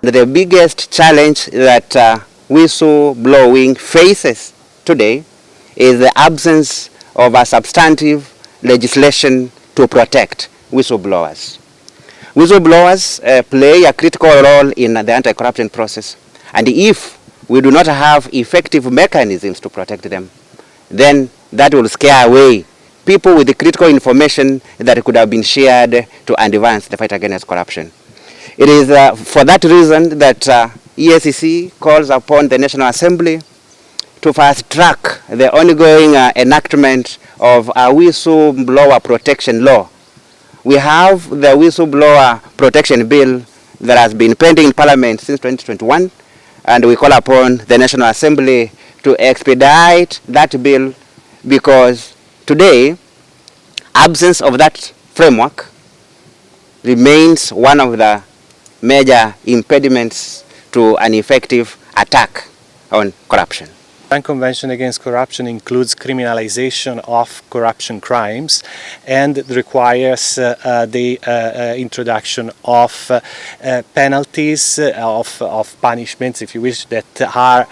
The biggest challenge that whistleblowing faces today is the absence of a substantive legislation to protect whistleblowers. Whistleblowers play a critical role in the anti-corruption process, and if we do not have effective mechanisms to protect them, then that will scare away people with the critical information that could have been shared to advance the fight against corruption. It is for that reason that EACC calls upon the National Assembly to fast track the ongoing enactment of a whistleblower protection law. We have the whistleblower protection bill that has been pending in Parliament since 2021, and we call upon the National Assembly to expedite that bill, because today, absence of that framework remains one of the major impediments to an effective attack on corruption. The UN Convention Against Corruption includes criminalization of corruption crimes and requires the introduction of penalties, of punishments, if you wish, that are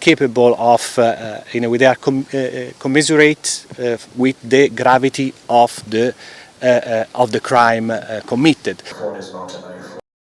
capable of, in a way, they are commensurate with the gravity of the crime committed.